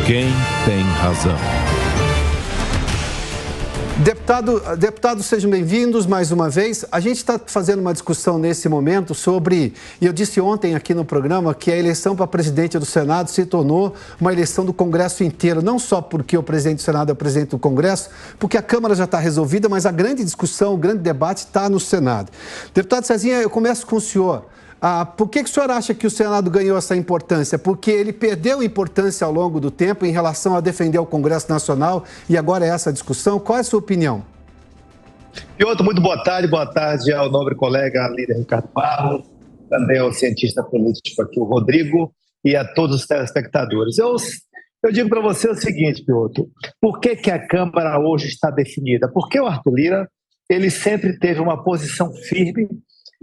Quem tem razão? Deputados, sejam bem-vindos mais uma vez. A gente está fazendo uma discussão nesse momento sobre, e eu disse ontem aqui no programa, que a eleição para presidente do Senado se tornou uma eleição do Congresso inteiro, não só porque o presidente do Senado é o presidente do Congresso, porque a Câmara já está resolvida, mas a grande discussão, o grande debate está no Senado. Deputado Cezinha, eu começo com o senhor. Por que o senhor acha que o Senado ganhou essa importância? Porque ele perdeu importância ao longo do tempo em relação a defender o Congresso Nacional e agora é essa a discussão. Qual é a sua opinião? Piotr, muito boa tarde ao nobre colega líder Ricardo Barros, também ao cientista político aqui, o Rodrigo, e a todos os telespectadores. Eu digo para você o seguinte, Piotr, por que a Câmara hoje está definida? Porque o Arthur Lira, ele sempre teve uma posição firme,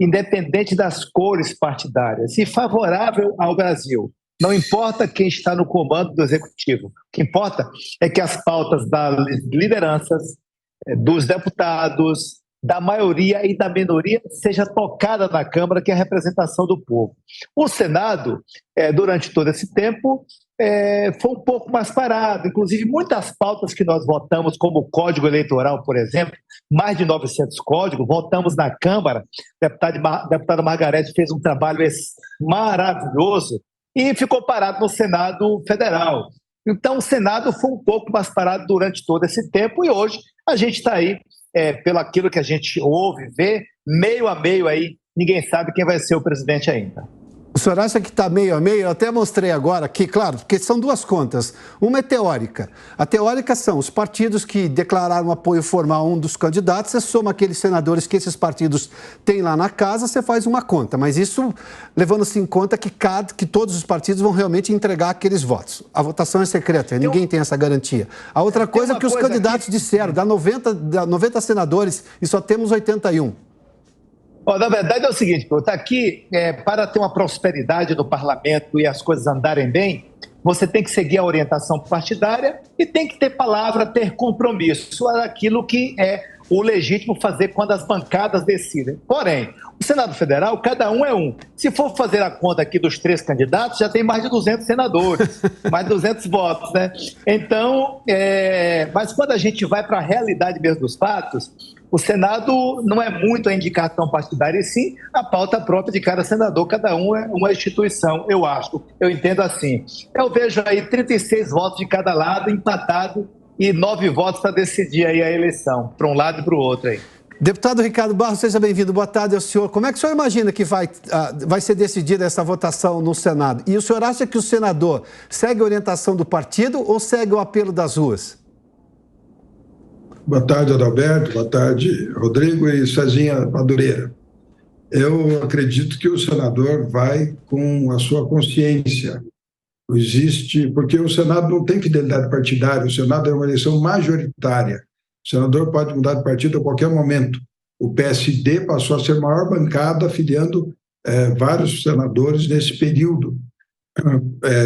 independente das cores partidárias, e favorável ao Brasil. Não importa quem está no comando do Executivo. O que importa é que as pautas das lideranças, dos deputados, da maioria e da minoria seja tocada na Câmara, que é a representação do povo. O Senado, durante todo esse tempo, foi um pouco mais parado. Inclusive, muitas pautas que nós votamos, como o Código Eleitoral, por exemplo, mais de 900 códigos, votamos na Câmara. A deputada Margarete fez um trabalho maravilhoso e ficou parado no Senado Federal. Então, o Senado foi um pouco mais parado durante todo esse tempo e hoje a gente está aí, pelo aquilo que a gente ouve, vê, meio a meio aí, ninguém sabe quem vai ser o presidente ainda. O senhor acha que está meio a meio? Eu até mostrei agora aqui, claro, porque são duas contas. Uma é teórica. A teórica são os partidos que declararam apoio formal a um dos candidatos, você soma aqueles senadores que esses partidos têm lá na casa, você faz uma conta. Mas isso levando-se em conta que todos os partidos vão realmente entregar aqueles votos. A votação é secreta, ninguém tem essa garantia. A outra coisa é que os candidatos disseram, dá 90 senadores e só temos 81. Na verdade é o seguinte, está aqui para ter uma prosperidade no parlamento e as coisas andarem bem, você tem que seguir a orientação partidária e tem que ter palavra, ter compromisso. Isso é aquilo que é o legítimo fazer quando as bancadas decidem. Porém, o Senado Federal, cada um é um. Se for fazer a conta aqui dos 3 candidatos, já tem mais de 200 senadores, mais de 200 votos, né? Então, mas quando a gente vai para a realidade mesmo dos fatos, o Senado não é muito a indicação partidária, e sim a pauta própria de cada senador. Cada um é uma instituição, eu acho. Eu entendo assim. Eu vejo aí 36 votos de cada lado, empatado, e 9 votos para decidir aí a eleição, para um lado e para o outro aí. Deputado Ricardo Barros, seja bem-vindo. Boa tarde ao senhor. Como é que o senhor imagina que vai ser decidida essa votação no Senado? E o senhor acha que o senador segue a orientação do partido ou segue o apelo das ruas? Boa tarde, Adalberto. Boa tarde, Rodrigo e Cezinha Madureira. Eu acredito que o senador vai com a sua consciência. Porque o Senado não tem fidelidade partidária, o Senado é uma eleição majoritária. O senador pode mudar de partido a qualquer momento. O PSD passou a ser a maior bancada, afiliando vários senadores nesse período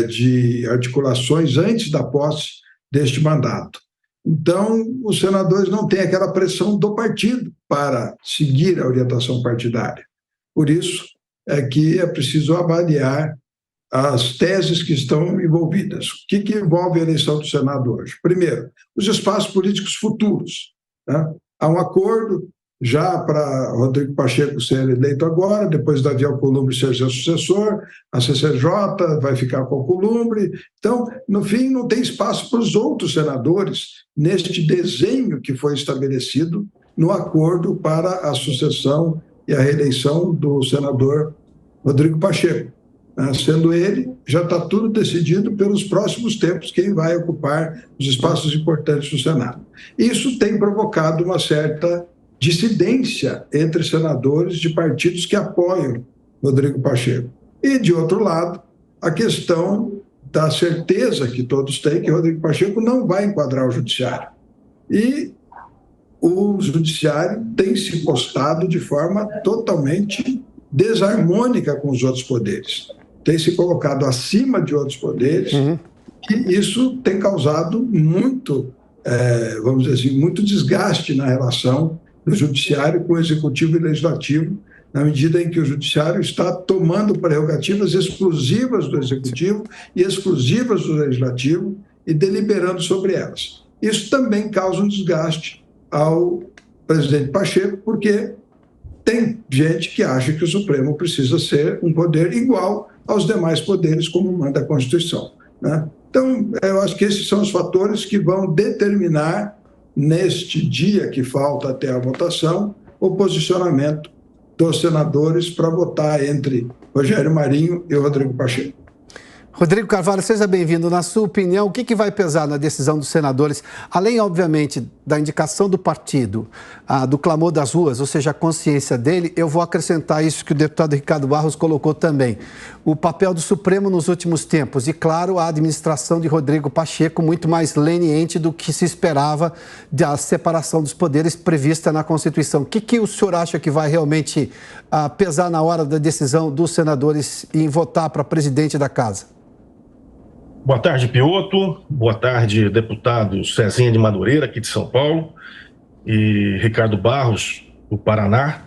de articulações antes da posse deste mandato. Então, os senadores não têm aquela pressão do partido para seguir a orientação partidária. Por isso é que é preciso avaliar as teses que estão envolvidas. O que envolve a eleição do Senado hoje? Primeiro, os espaços políticos futuros, né? Há um acordo já para Rodrigo Pacheco ser eleito agora, depois Davi Alcolumbre ser seu sucessor, a CCJ vai ficar com Alcolumbre. Então, no fim, não tem espaço para os outros senadores neste desenho que foi estabelecido no acordo para a sucessão e a reeleição do senador Rodrigo Pacheco. Sendo ele, já está tudo decidido pelos próximos tempos quem vai ocupar os espaços importantes do Senado. Isso tem provocado uma certa dissidência entre senadores de partidos que apoiam Rodrigo Pacheco. E, de outro lado, a questão da certeza que todos têm que Rodrigo Pacheco não vai enquadrar o judiciário. E o judiciário tem se postado de forma totalmente desarmônica com os outros poderes. Tem se colocado acima de outros poderes, e isso tem causado muito, vamos dizer assim, muito desgaste na relação do judiciário com o executivo e legislativo, na medida em que o judiciário está tomando prerrogativas exclusivas do executivo e exclusivas do legislativo e deliberando sobre elas. Isso também causa um desgaste ao presidente Pacheco, porque tem gente que acha que o Supremo precisa ser um poder igual aos demais poderes, como manda a Constituição, né? Então, eu acho que esses são os fatores que vão determinar, neste dia que falta até a votação, o posicionamento dos senadores para votar entre Rogério Marinho e Rodrigo Pacheco. Rodrigo Carvalho, seja bem-vindo. Na sua opinião, o que vai pesar na decisão dos senadores, além, obviamente, da indicação do partido, do clamor das ruas, ou seja, a consciência dele? Eu vou acrescentar isso que o deputado Ricardo Barros colocou também. O papel do Supremo nos últimos tempos e, claro, a administração de Rodrigo Pacheco, muito mais leniente do que se esperava da separação dos poderes prevista na Constituição. O que o senhor acha que vai realmente pesar na hora da decisão dos senadores em votar para presidente da Casa? Boa tarde, Pioto. Boa tarde, deputado Cezinha de Madureira, aqui de São Paulo, e Ricardo Barros, do Paraná.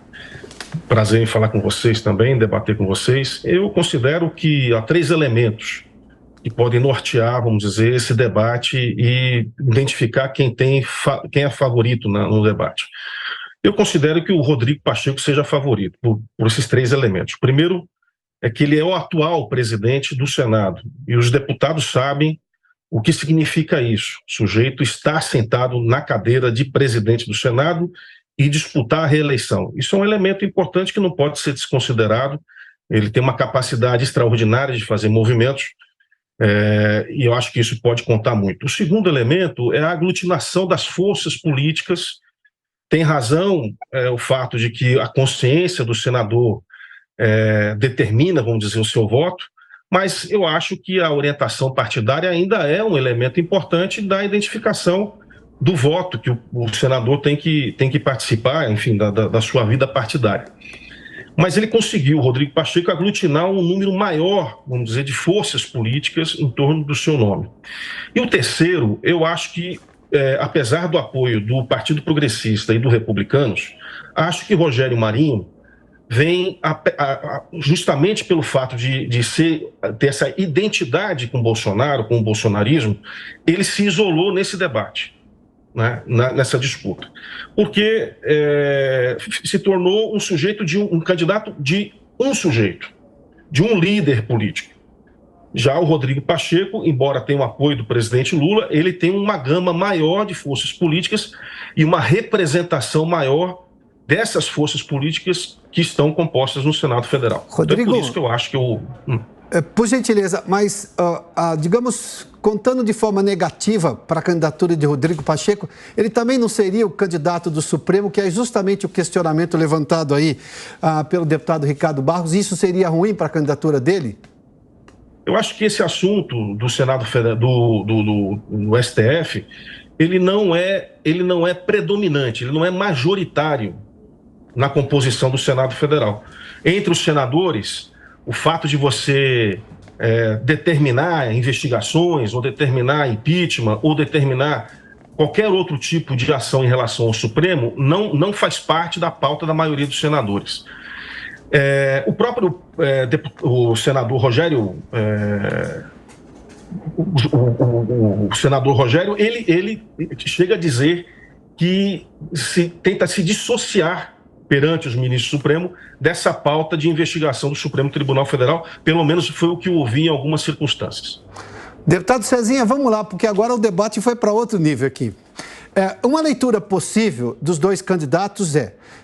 Prazer em falar com vocês também, debater com vocês. Eu considero que há 3 elementos que podem nortear, vamos dizer, esse debate e identificar quem é favorito no debate. Eu considero que o Rodrigo Pacheco seja favorito por esses 3 elementos. Primeiro, é que ele é o atual presidente do Senado e os deputados sabem o que significa isso. O sujeito está sentado na cadeira de presidente do Senado e disputar a reeleição. Isso é um elemento importante que não pode ser desconsiderado. Ele tem uma capacidade extraordinária de fazer movimentos e eu acho que isso pode contar muito. O segundo elemento é a aglutinação das forças políticas. Tem razão o fato de que a consciência do senador determina, vamos dizer, o seu voto, mas eu acho que a orientação partidária ainda é um elemento importante da identificação do voto que o senador tem que participar, enfim, da sua vida partidária. Mas ele conseguiu, Rodrigo Pacheco, aglutinar um número maior, vamos dizer, de forças políticas em torno do seu nome. E o terceiro, eu acho que, apesar do apoio do Partido Progressista e do Republicanos, acho que Rogério Marinho vem justamente pelo fato de ter essa identidade com Bolsonaro, com o bolsonarismo, ele se isolou nesse debate, né, nessa disputa, porque se tornou um candidato de um sujeito, de um líder político. Já o Rodrigo Pacheco, embora tenha o apoio do presidente Lula, ele tem uma gama maior de forças políticas e uma representação maior dessas forças políticas que estão compostas no Senado Federal. Rodrigo, então é por isso que eu acho que por gentileza, mas, digamos, contando de forma negativa para a candidatura de Rodrigo Pacheco, ele também não seria o candidato do Supremo, que é justamente o questionamento levantado aí pelo deputado Ricardo Barros. Isso seria ruim para a candidatura dele? Eu acho que esse assunto do Senado Federal, do STF, ele não é predominante, ele não é majoritário na composição do Senado Federal. Entre os senadores, o fato de você determinar investigações, ou determinar impeachment, ou determinar qualquer outro tipo de ação em relação ao Supremo, não faz parte da pauta da maioria dos senadores. O próprio o senador Rogério, o senador Rogério, ele chega a dizer que tenta se dissociar perante os ministros do Supremo dessa pauta de investigação do Supremo Tribunal Federal, pelo menos foi o que eu ouvi em algumas circunstâncias. Deputado Cezinha, vamos lá, porque agora o debate foi para outro nível aqui. Uma leitura possível dos 2 candidatos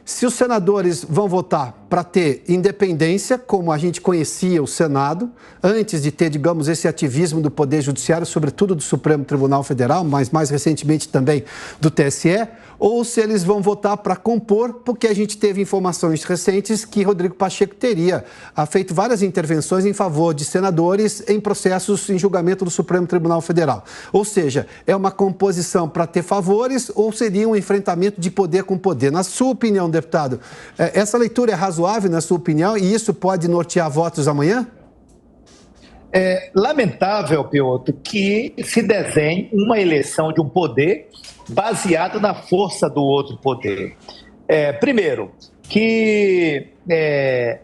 se os senadores vão votar para ter independência, como a gente conhecia o Senado, antes de ter, digamos, esse ativismo do Poder Judiciário, sobretudo do Supremo Tribunal Federal, mas mais recentemente também do TSE, ou se eles vão votar para compor, porque a gente teve informações recentes que Rodrigo Pacheco teria feito várias intervenções em favor de senadores em processos em julgamento do Supremo Tribunal Federal. Ou seja, é uma composição para ter favores ou seria um enfrentamento de poder com poder? Na sua opinião, deputado, essa leitura é razoável, na sua opinião, e isso pode nortear votos amanhã? É lamentável, Pioto, que se desenhe uma eleição de um poder baseado na força do outro poder. Primeiro, que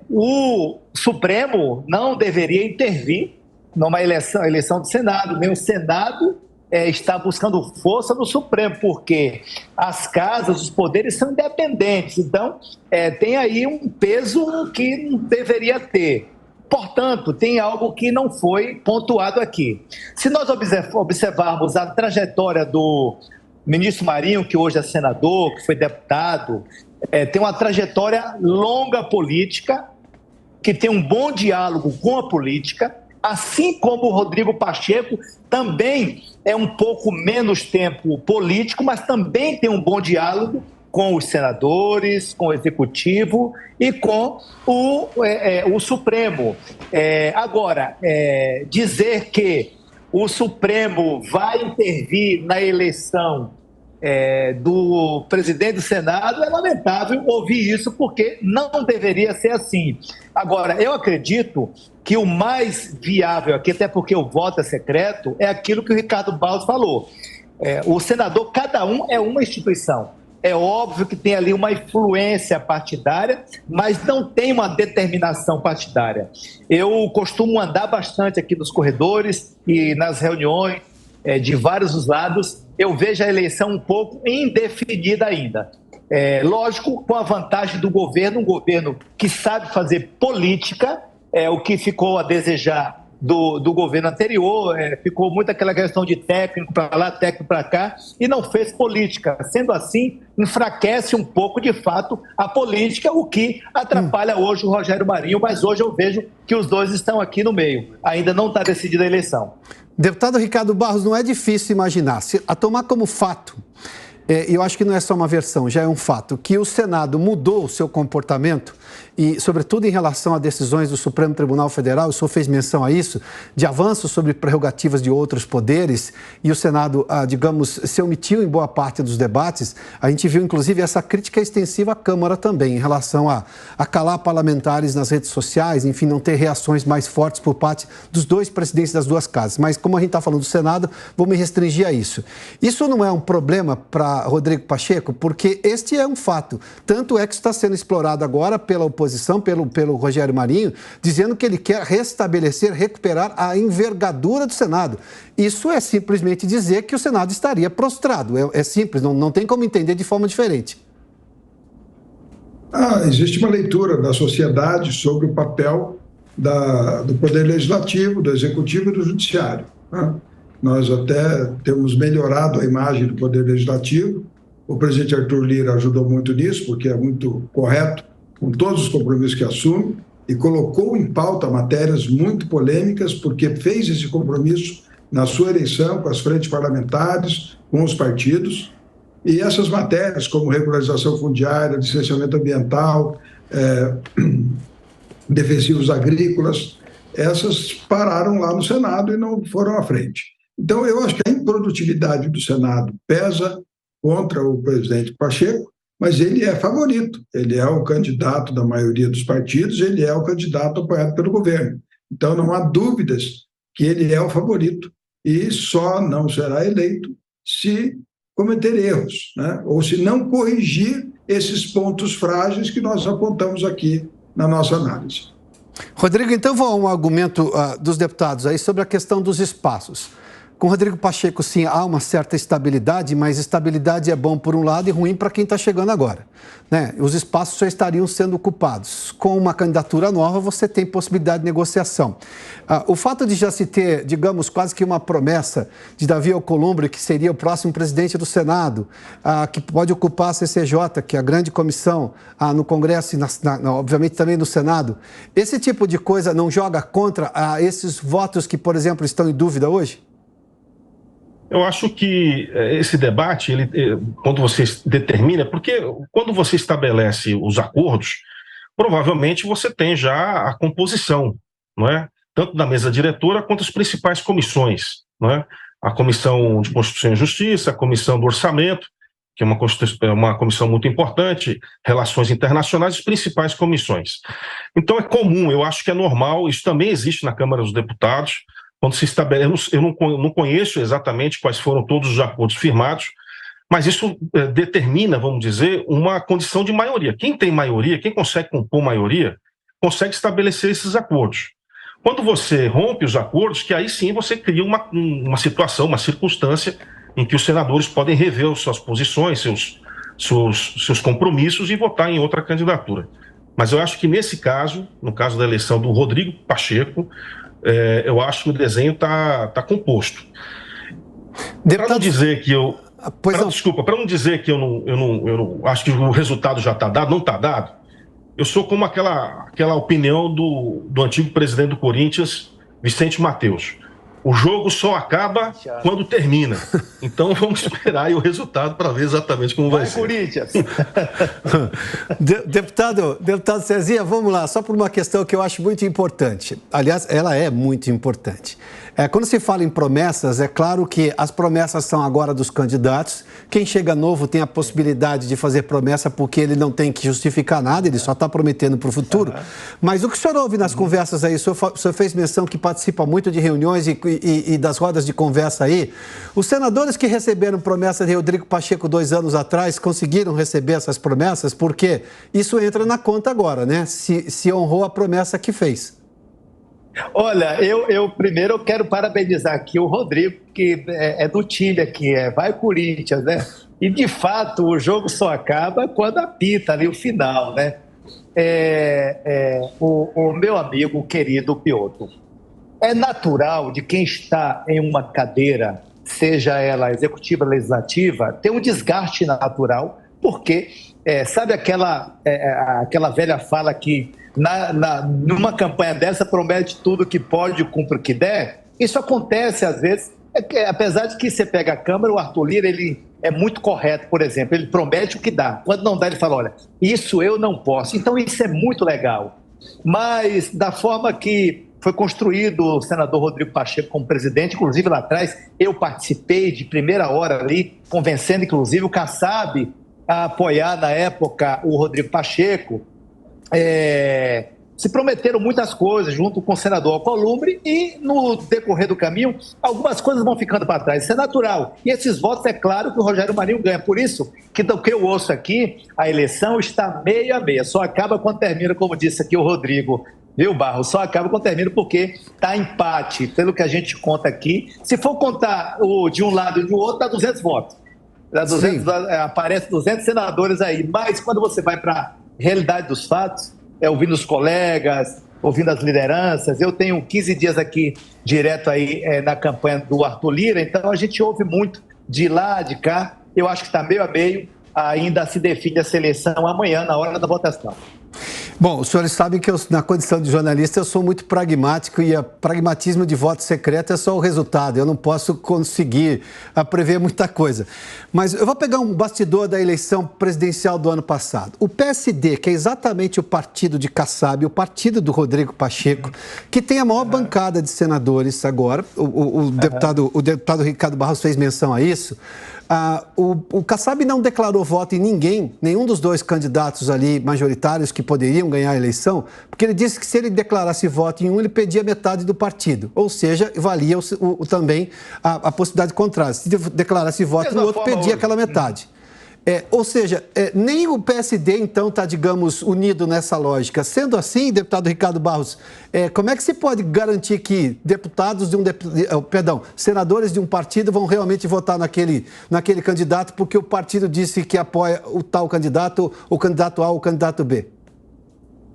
o Supremo não deveria intervir numa eleição do Senado, nem o Senado está buscando força no Supremo, porque as casas, os poderes são independentes, então tem aí um peso que não deveria ter. Portanto, tem algo que não foi pontuado aqui. Se nós observarmos a trajetória do ministro Marinho, que hoje é senador, que foi deputado, tem uma trajetória longa política, que tem um bom diálogo com a política, assim como o Rodrigo Pacheco também é um pouco menos tempo político, mas também tem um bom diálogo com os senadores, com o Executivo e com o Supremo. Agora, dizer que o Supremo vai intervir na eleição do presidente do Senado, é lamentável ouvir isso, porque não deveria ser assim. Agora, eu acredito que o mais viável aqui, até porque o voto é secreto, é aquilo que o Ricardo Barros falou. O senador, cada um é uma instituição. É óbvio que tem ali uma influência partidária, mas não tem uma determinação partidária. Eu costumo andar bastante aqui nos corredores e nas reuniões de vários dos lados. Eu vejo a eleição um pouco indefinida ainda. Lógico, com a vantagem do governo, um governo que sabe fazer política, o que ficou a desejar do governo anterior, ficou muito aquela questão de técnico para lá, técnico para cá, e não fez política. Sendo assim, enfraquece um pouco, de fato, a política, o que atrapalha hoje o Rogério Marinho, mas hoje eu vejo que os dois estão aqui no meio. Ainda não está decidida a eleição. Deputado Ricardo Barros, não é difícil imaginar, a tomar como fato, e eu acho que não é só uma versão, já é um fato, que o Senado mudou o seu comportamento e, sobretudo em relação a decisões do Supremo Tribunal Federal, o senhor fez menção a isso, de avanços sobre prerrogativas de outros poderes, e o Senado, digamos, se omitiu em boa parte dos debates. A gente viu, inclusive, essa crítica extensiva à Câmara também, em relação a calar parlamentares nas redes sociais, enfim, não ter reações mais fortes por parte dos dois presidentes das duas casas. Mas, como a gente está falando do Senado, vou me restringir a isso. Isso não é um problema para Rodrigo Pacheco, porque este é um fato. Tanto é que está sendo explorado agora pela oposição, pelo Rogério Marinho, dizendo que ele quer restabelecer, recuperar a envergadura do Senado. Isso é simplesmente dizer que o Senado estaria prostrado. É simples, não tem como entender de forma diferente. Existe uma leitura da sociedade sobre o papel do Poder Legislativo, do Executivo e do Judiciário, né? Nós até temos melhorado a imagem do Poder Legislativo. O presidente Arthur Lira ajudou muito nisso, porque é muito correto com todos os compromissos que assume, e colocou em pauta matérias muito polêmicas, porque fez esse compromisso na sua eleição com as frentes parlamentares, com os partidos. E essas matérias, como regularização fundiária, licenciamento ambiental, defensivos agrícolas, essas pararam lá no Senado e não foram à frente. Então, eu acho que a improdutividade do Senado pesa contra o presidente Pacheco, mas ele é favorito, ele é o candidato da maioria dos partidos, ele é o candidato apoiado pelo governo. Então, não há dúvidas que ele é o favorito e só não será eleito se cometer erros, né? Ou se não corrigir esses pontos frágeis que nós apontamos aqui na nossa análise. Rodrigo, então vou a um argumento dos deputados aí sobre a questão dos espaços. Com Rodrigo Pacheco, sim, há uma certa estabilidade, mas estabilidade é bom por um lado e ruim para quem está chegando agora, né? Os espaços só estariam sendo ocupados. Com uma candidatura nova, você tem possibilidade de negociação. O fato de já se ter, digamos, quase que uma promessa de Davi Alcolumbre, que seria o próximo presidente do Senado, que pode ocupar a CCJ, que é a grande comissão no Congresso e, obviamente, também no Senado, esse tipo de coisa não joga contra esses votos que, por exemplo, estão em dúvida hoje? Eu acho que esse debate, quando você determina, porque quando você estabelece os acordos, provavelmente você tem já a composição, não é? Tanto da mesa diretora quanto as principais comissões, não é? A Comissão de Constituição e Justiça, a Comissão do Orçamento, que é uma comissão muito importante, Relações Internacionais, as principais comissões. Então é comum, eu acho que é normal, isso também existe na Câmara dos Deputados. Quando se estabelece, eu não conheço exatamente quais foram todos os acordos firmados, mas isso determina, vamos dizer, uma condição de maioria. Quem tem maioria, quem consegue compor maioria, consegue estabelecer esses acordos. Quando você rompe os acordos, que aí sim você cria uma situação, uma circunstância em que os senadores podem rever suas posições, seus compromissos e votar em outra candidatura. Mas eu acho que nesse caso, no caso da eleição do Rodrigo Pacheco, eu acho que o desenho está composto. Para não dizer que eu... Desculpa, para não dizer que eu não acho que o resultado já está dado, não está dado, eu sou como aquela opinião do antigo presidente do Corinthians, Vicente Mateus. O jogo só acaba quando termina. Então vamos esperar aí o resultado para ver exatamente como vai ser. Corinthians! Deputado Cezinha, vamos lá, só por uma questão que eu acho muito importante. Aliás, ela é muito importante. Quando se fala em promessas, é claro que as promessas são agora dos candidatos. Quem chega novo tem a possibilidade de fazer promessa porque ele não tem que justificar nada, ele só está prometendo para o futuro. Mas o que o senhor ouve nas conversas aí, o senhor fez menção que participa muito de reuniões e das rodas de conversa aí. Os senadores que receberam promessa de Rodrigo Pacheco 2 anos atrás conseguiram receber essas promessas porque isso entra na conta agora, né? Se honrou a promessa que fez. Olha, eu primeiro quero parabenizar aqui o Rodrigo, que é do time aqui, vai Corinthians, né? E de fato o jogo só acaba quando apita ali o final, né? O meu amigo querido Piotr, é natural de quem está em uma cadeira, seja ela executiva ou legislativa, ter um desgaste natural, porque sabe aquela velha fala que numa campanha dessa promete tudo que pode e cumpre o que der? Isso acontece às vezes, apesar de que você pega a Câmara, o Arthur Lira, ele é muito correto, por exemplo, ele promete o que dá, quando não dá ele fala, olha, isso eu não posso, então isso é muito legal, mas da forma que foi construído o senador Rodrigo Pacheco como presidente, inclusive lá atrás eu participei de primeira hora ali, convencendo inclusive o Kassab a apoiar na época o Rodrigo Pacheco. Se prometeram muitas coisas junto com o senador Alcolumbre e no decorrer do caminho algumas coisas vão ficando para trás, isso é natural, e esses votos é claro que o Rogério Marinho ganha, por isso que do que eu ouço aqui, a eleição está meio a meio, só acaba quando termina, como disse aqui o Rodrigo, viu, Barros? Só acaba quando termina porque está empate, pelo que a gente conta aqui, se for contar de um lado e do outro, dá 200 votos, aparece 200 senadores aí, mas quando você vai para a realidade dos fatos, ouvindo os colegas, ouvindo as lideranças, eu tenho 15 dias aqui direto aí na campanha do Arthur Lira, então a gente ouve muito de lá, de cá, eu acho que está meio a meio, ainda se define essa eleição amanhã, na hora da votação. Bom, os senhores sabem que na condição de jornalista eu sou muito pragmático e o pragmatismo de voto secreto é só o resultado. Eu não posso conseguir prever muita coisa. Mas eu vou pegar um bastidor da eleição presidencial do ano passado. O PSD, que é exatamente o partido de Kassab, o partido do Rodrigo Pacheco, que tem a maior bancada de senadores agora, o deputado Ricardo Barros fez menção a isso. O Kassab não declarou voto em ninguém, nenhum dos dois candidatos ali majoritários que poderiam ganhar a eleição, porque ele disse que se ele declarasse voto em um, ele perdia metade do partido, ou seja, valia também a possibilidade contrária. Se declarasse voto no outro, perdia aquela metade. Ou seja, nem o PSD, então, está, digamos, unido nessa lógica. Sendo assim, deputado Ricardo Barros, como é que se pode garantir que senadores de um partido vão realmente votar naquele candidato porque o partido disse que apoia o tal candidato, o candidato A ou o candidato B?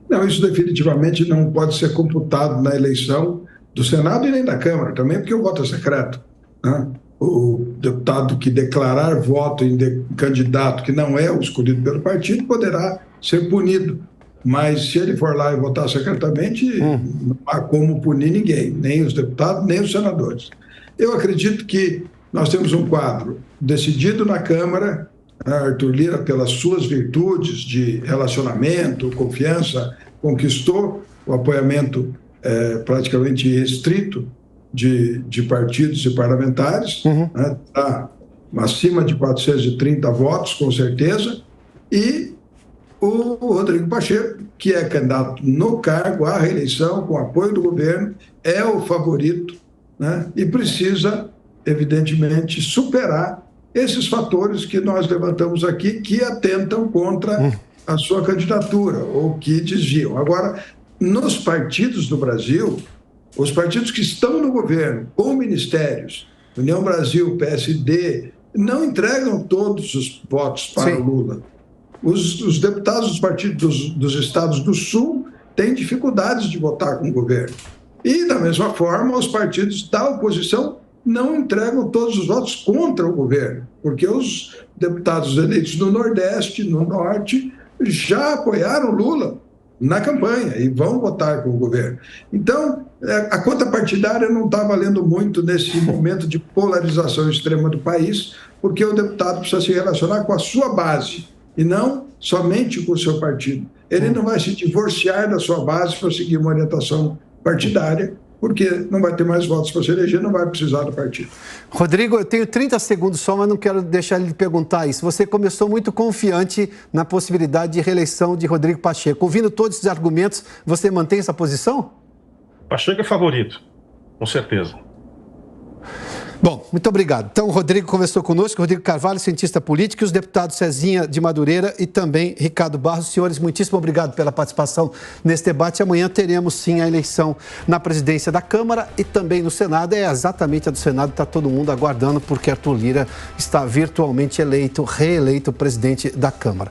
Não, isso definitivamente não pode ser computado na eleição do Senado e nem da Câmara, também porque o voto é secreto, né? O deputado que declarar voto em candidato que não é o escolhido pelo partido poderá ser punido. Mas se ele for lá e votar secretamente, não há como punir ninguém, nem os deputados, nem os senadores. Eu acredito que nós temos um quadro decidido na Câmara, Arthur Lira, pelas suas virtudes de relacionamento, confiança, conquistou o apoiamento praticamente restrito de partidos e parlamentares, tá acima de 430 votos, com certeza, e o Rodrigo Pacheco, que é candidato no cargo à reeleição, com apoio do governo, é o favorito, né? E precisa, evidentemente, superar esses fatores que nós levantamos aqui, que atentam contra a sua candidatura, ou que desviam. Agora, nos partidos do Brasil, Os partidos que estão no governo, com ministérios, União Brasil, PSD, não entregam todos os votos para o Lula. Os deputados dos partidos dos estados do Sul têm dificuldades de votar com o governo. E, da mesma forma, os partidos da oposição não entregam todos os votos contra o governo, porque os deputados eleitos no Nordeste, no Norte, já apoiaram Lula na campanha e vão votar com o governo. Então, a conta partidária não está valendo muito nesse momento de polarização extrema do país, porque o deputado precisa se relacionar com a sua base e não somente com o seu partido. Ele não vai se divorciar da sua base para seguir uma orientação partidária, porque não vai ter mais votos para se eleger, não vai precisar do partido. Rodrigo, eu tenho 30 segundos só, mas não quero deixar ele perguntar isso. Você começou muito confiante na possibilidade de reeleição de Rodrigo Pacheco. Ouvindo todos esses argumentos, você mantém essa posição? Pacheco é favorito, com certeza. Bom, muito obrigado. Então, o Rodrigo conversou conosco, Rodrigo Carvalho, cientista político, e os deputados Cezinha de Madureira e também Ricardo Barros. Senhores, muitíssimo obrigado pela participação nesse debate. Amanhã teremos, sim, a eleição na presidência da Câmara e também no Senado. É exatamente a do Senado, está todo mundo aguardando, porque Arthur Lira está virtualmente reeleito presidente da Câmara.